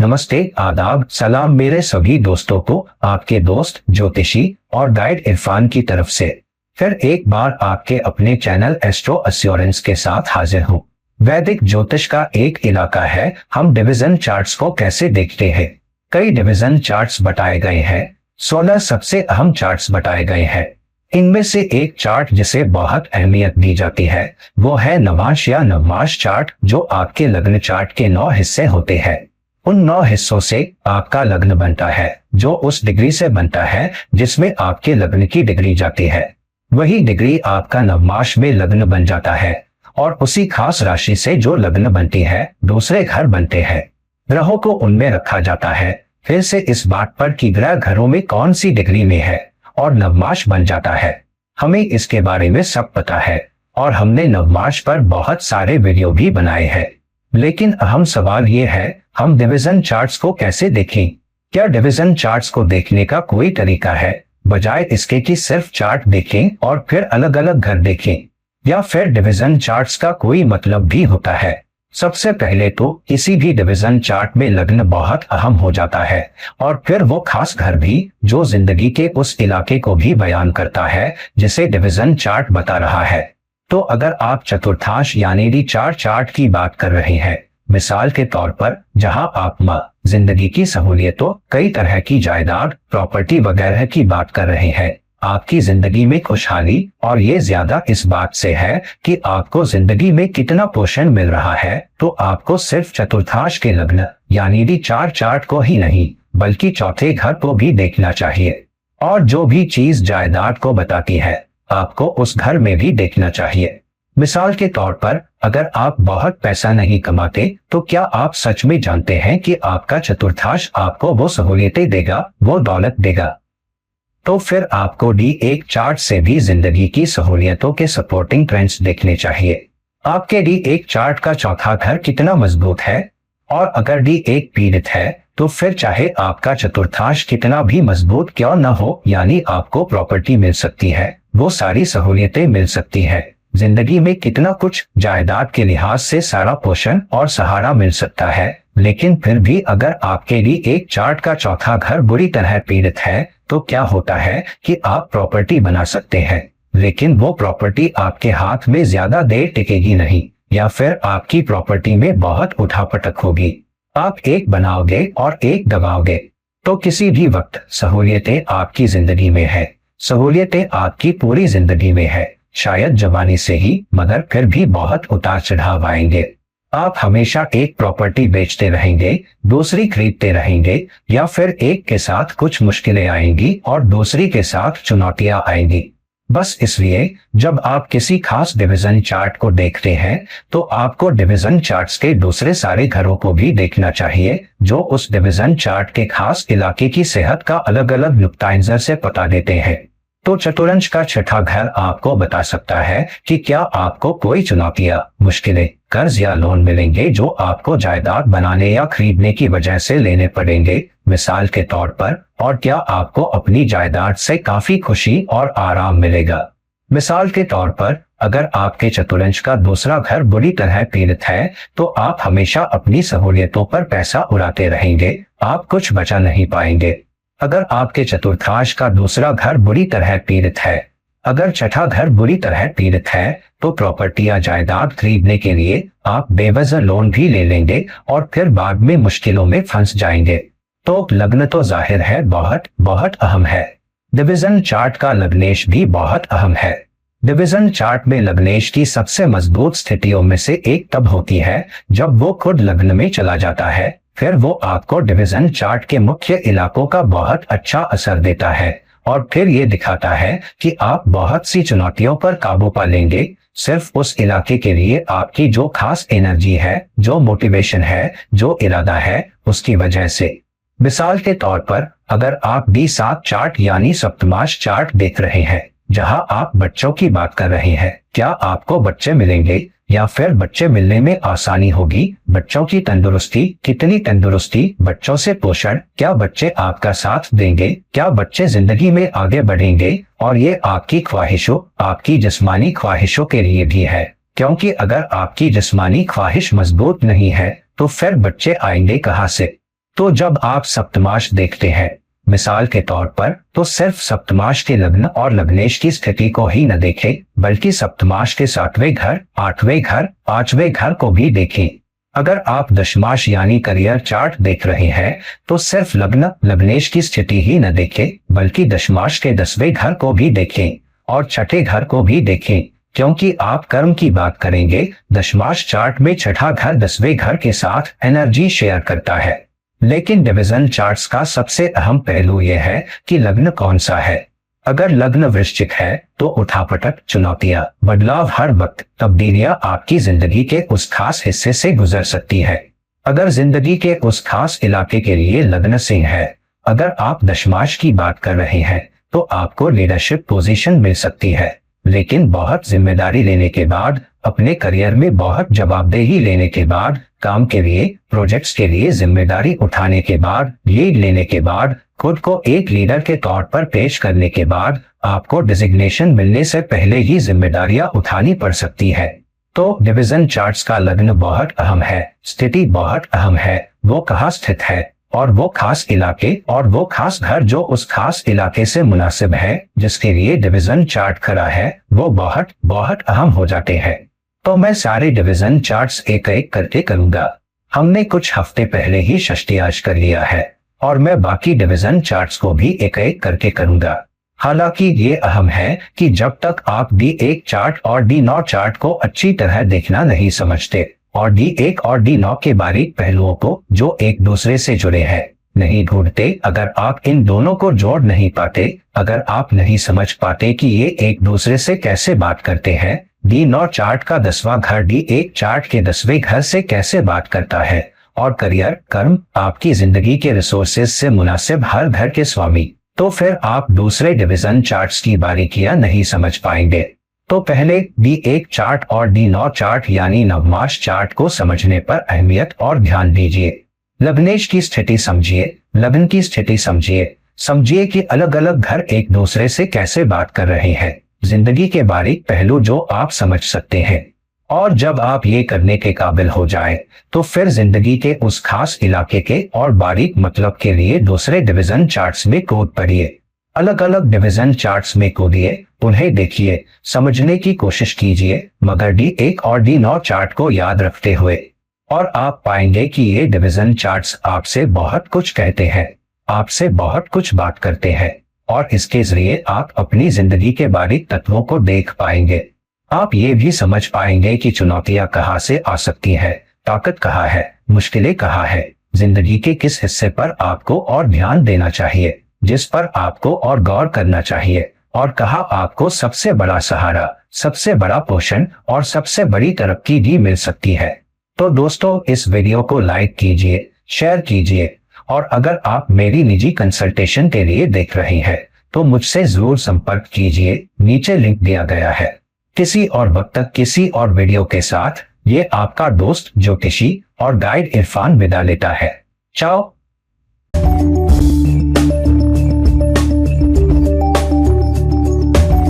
नमस्ते, आदाब, सलाम मेरे सभी दोस्तों को आपके दोस्त ज्योतिषी और गाइड इरफान की तरफ से फिर एक बार आपके अपने चैनल एस्ट्रो एश्योरेंस के साथ हाजिर हूँ। वैदिक ज्योतिष का एक इलाका है, हम डिवीजन चार्ट्स को कैसे देखते हैं। कई डिवीजन चार्ट्स बताए गए हैं, 16 सबसे अहम चार्ट्स बताए गए हैं। इनमें से एक चार्ट जिसे बहुत अहमियत दी जाती है वो है नवांश या नवमाश चार्ट, जो आपके लग्न चार्ट के 9 हिस्से होते हैं। उन 9 हिस्सों से आपका लग्न बनता है, जो उस डिग्री से बनता है जिसमें आपके लग्न की डिग्री जाती है। वही डिग्री आपका नवमाश में लग्न बन जाता है और उसी खास राशि से जो लग्न बनती है दूसरे घर बनते हैं। ग्रहों को उनमें रखा जाता है फिर से इस बात पर कि ग्रह घरों में कौन सी डिग्री में है और नवमाश बन जाता है। हमें इसके बारे में सब पता है और हमने नवमाश पर बहुत सारे वीडियो भी बनाए हैं। लेकिन अहम सवाल ये है, हम डिवीजन चार्ट्स को कैसे देखें। क्या डिवीजन चार्ट्स को देखने का कोई तरीका है, बजाय इसके कि सिर्फ चार्ट देखें और फिर अलग अलग घर देखें, या फिर डिवीजन चार्ट्स का कोई मतलब भी होता है। सबसे पहले तो किसी भी डिवीजन चार्ट में लग्न बहुत अहम हो जाता है और फिर वो खास घर भी, जो जिंदगी के उस इलाके को भी बयान करता है जिसे डिवीजन चार्ट बता रहा है। तो अगर आप चतुर्थांश यानी डी4 चार्ट की बात कर रहे हैं, मिसाल के तौर पर जहां आप जिंदगी की सहूलियतों, कई तरह की जायदाद, प्रॉपर्टी वगैरह की बात कर रहे हैं, आपकी जिंदगी में खुशहाली, और ये ज्यादा इस बात से है कि आपको जिंदगी में कितना पोषण मिल रहा है, तो आपको सिर्फ चतुर्थांश के लग्न यानी डी4 चार्ट को ही नहीं बल्कि चौथे घर को भी देखना चाहिए। और जो भी चीज जायदाद को बताती है आपको उस घर में भी देखना चाहिए। मिसाल के तौर पर अगर आप बहुत पैसा नहीं कमाते तो क्या आप सच में जानते हैं कि आपका चतुर्थांश आपको वो सहूलियतें देगा, वो दौलत देगा। तो फिर आपको डी1 चार्ट से भी जिंदगी की सहूलियतों के सपोर्टिंग ट्रेंड्स देखने चाहिए। आपके डी1 चार्ट का चौथा घर कितना मजबूत है, और अगर डी1 पीड़ित है तो फिर चाहे आपका चतुर्थांश कितना भी मजबूत क्यों न हो, यानी आपको प्रॉपर्टी मिल सकती है, वो सारी सहूलियतें मिल सकती है, जिंदगी में कितना कुछ जायदाद के लिहाज से सारा पोषण और सहारा मिल सकता है। लेकिन फिर भी अगर आपके डी1 चार्ट का चौथा घर बुरी तरह पीड़ित है तो क्या होता है कि आप प्रॉपर्टी बना सकते हैं, लेकिन वो प्रॉपर्टी आपके हाथ में ज्यादा देर टिकेगी नहीं, या फिर आपकी प्रॉपर्टी में बहुत उठापटक होगी। आप एक बनाओगे और एक दबाओगे। तो किसी भी वक्त सहूलियतें आपकी जिंदगी में है, सहूलियतें आपकी पूरी जिंदगी में है, शायद जवानी से ही, मगर फिर भी बहुत उतार चढ़ाव आएंगे। आप हमेशा एक प्रॉपर्टी बेचते रहेंगे, दूसरी खरीदते रहेंगे, या फिर एक के साथ कुछ मुश्किलें आएंगी और दूसरी के साथ चुनौतियां आएंगी। बस इसलिए जब आप किसी खास डिवीजन चार्ट को देखते हैं तो आपको डिवीजन चार्ट्स के दूसरे सारे घरों को भी देखना चाहिए, जो उस डिवीजन चार्ट के खास इलाके की सेहत का अलग अलग नुक्ता नजर से पता देते हैं। तो चतुरंश का छठा घर आपको बता सकता है कि क्या आपको कोई चुनौतियां, मुश्किलें, कर्ज या लोन मिलेंगे जो आपको जायदाद बनाने या खरीदने की वजह से लेने पड़ेंगे, मिसाल के तौर पर, और क्या आपको अपनी जायदाद से काफी खुशी और आराम मिलेगा। मिसाल के तौर पर अगर आपके चतुरंश का दूसरा घर बुरी तरह पीड़ित है तो आप हमेशा अपनी सहूलियतों पर पैसा उड़ाते रहेंगे, आप कुछ बचा नहीं पाएंगे। अगर आपके चतुर्थांश का दूसरा घर बुरी तरह पीड़ित है, अगर छठा घर बुरी तरह पीड़ित है, तो प्रॉपर्टी या जायदाद खरीदने के लिए आप बेवजह लोन भी ले लेंगे और फिर बाद में मुश्किलों में फंस जाएंगे। तो लग्न तो जाहिर है बहुत बहुत अहम है, डिवीजन चार्ट का लग्नेश भी बहुत अहम है। डिवीजन चार्ट में लग्नेश की सबसे मजबूत स्थितियों में से एक तब होती है जब वो खुद लग्न में चला जाता है, फिर वो आपको डिवीजन चार्ट के मुख्य इलाकों का बहुत अच्छा असर देता है और फिर ये दिखाता है कि आप बहुत सी चुनौतियों पर काबू पा लेंगे, सिर्फ उस इलाके के लिए आपकी जो खास एनर्जी है, जो मोटिवेशन है, जो इरादा है, उसकी वजह से। मिसाल के तौर पर अगर आप डी7 चार्ट यानी सप्तमाश चार्ट देख रहे हैं, जहां आप बच्चों की बात कर रहे हैं, क्या आपको बच्चे मिलेंगे या फिर बच्चे मिलने में आसानी होगी, बच्चों की तंदुरुस्ती, कितनी तंदुरुस्ती, बच्चों से पोषण, क्या बच्चे आपका साथ देंगे, क्या बच्चे जिंदगी में आगे बढ़ेंगे, और ये आपकी ख्वाहिशों, आपकी जिस्मानी ख्वाहिशों के लिए भी है, क्योंकि अगर आपकी जिस्मानी ख्वाहिश मजबूत नहीं है तो फिर बच्चे आएंगे कहाँ से। तो जब आप सप्तमाश देखते हैं, मिसाल के तौर पर, तो सिर्फ सप्तमाश के लग्न और लग्नेश की स्थिति को ही न देखें, बल्कि सप्तमाश के 7वें घर, 8वें घर, 5वें घर को भी देखें। अगर आप दशमाश यानी करियर चार्ट देख रहे हैं, तो सिर्फ लग्न लग्नेश की स्थिति ही न देखें, बल्कि दशमाश के 10वें घर को भी देखें और छठे घर को भी देखें, क्योंकि आप कर्म की बात करेंगे। दशमाश चार्ट में छठा घर 10वें घर के साथ एनर्जी शेयर करता है। लेकिन डिवीजन चार्ट्स का सबसे अहम पहलू यह है कि लग्न कौन सा है। अगर लग्न वृश्चिक है तो उठापटक, चुनौतियां, बदलाव, हर वक्त तब्दीलियां आपकी जिंदगी के उस खास हिस्से से गुजर सकती है। अगर जिंदगी के उस खास इलाके के लिए लग्न सिंह है, अगर आप दशमाश की बात कर रहे हैं, तो आपको लीडरशिप पोजीशन मिल सकती है, लेकिन बहुत जिम्मेदारी लेने के बाद, अपने करियर में बहुत जवाबदेही लेने के बाद, काम के लिए, प्रोजेक्ट्स के लिए जिम्मेदारी उठाने के बाद, लीड लेने के बाद, खुद को एक लीडर के तौर पर पेश करने के बाद, आपको डिजिग्नेशन मिलने से पहले ही जिम्मेदारियां उठानी पड़ सकती है। तो डिवीजन चार्ट्स का लग्न बहुत अहम है, स्थिति बहुत अहम है, वो कहाँ स्थित है और वो खास इलाके और वो खास घर जो उस खास इलाके से मुनासिब है, जिसके लिए डिवीजन चार्ट खड़ा है, वो बहुत बहुत अहम हो जाते हैं। तो मैं सारे डिवीजन चार्ट्स एक एक करके करूंगा। हमने कुछ हफ्ते पहले ही षष्टियाज कर लिया है और मैं बाकी डिवीजन चार्ट्स को भी एक एक करके करूंगा। हालांकि ये अहम है कि जब तक आप D1 चार्ट और D9 चार्ट को अच्छी तरह देखना नहीं समझते और D1 और D9 के बारीक पहलुओं को, जो एक दूसरे से जुड़े हैं, नहीं ढूंढते, अगर आप इन दोनों को जोड़ नहीं पाते, अगर आप नहीं समझ पाते कि ये एक दूसरे से कैसे बात करते हैं, D9 चार्ट का 10वां घर D1 चार्ट के 10वें घर से कैसे बात करता है, और करियर, कर्म, आपकी जिंदगी के रिसोर्सेज से मुनासिब हर घर के स्वामी, तो फिर आप दूसरे डिवीजन चार्ट्स की बारीकियां नहीं समझ पाएंगे। तो पहले D1 चार्ट और D9 चार्ट यानी नवमाश चार्ट को समझने पर अहमियत और ध्यान दीजिए। लग्नेश की स्थिति समझिए, लग्न की स्थिति समझिए, समझिए कि अलग अलग घर एक दूसरे से कैसे बात कर रहे हैं, जिंदगी के बारीक पहलू जो आप समझ सकते हैं। और जब आप ये करने के काबिल हो जाए, तो फिर जिंदगी के उस खास इलाके के और बारीक मतलब के लिए दूसरे डिवीजन चार्ट्स में कूद पड़िए। अलग अलग डिवीजन चार्ट्स में कूदिए, उन्हें देखिए, समझने की कोशिश कीजिए, मगर D1 और D9 चार्ट को याद रखते हुए। और आप पाएंगे कि ये डिवीजन चार्ट्स आपसे बहुत कुछ कहते हैं, आपसे बहुत कुछ बात करते हैं, और इसके जरिए आप अपनी जिंदगी के बारीक तत्वों को देख पाएंगे। आप ये भी समझ पाएंगे कि चुनौतियां कहाँ से आ सकती हैं, ताकत कहाँ है, मुश्किलें कहाँ है, जिंदगी के किस हिस्से पर आपको और ध्यान देना चाहिए, जिस पर आपको और गौर करना चाहिए, और कहाँ आपको सबसे बड़ा सहारा, सबसे बड़ा पोषण और सबसे बड़ी तरक्की भी मिल सकती है। तो दोस्तों, इस वीडियो को लाइक कीजिए, शेयर कीजिए, और अगर आप मेरी निजी कंसल्टेशन के लिए देख रहे हैं, तो मुझसे जरूर संपर्क कीजिए, नीचे लिंक दिया गया है। किसी और वक्त तक किसी और वीडियो के साथ ये आपका दोस्त ज्योतिषी और गाइड इरफान विदा लेता है। चाओ।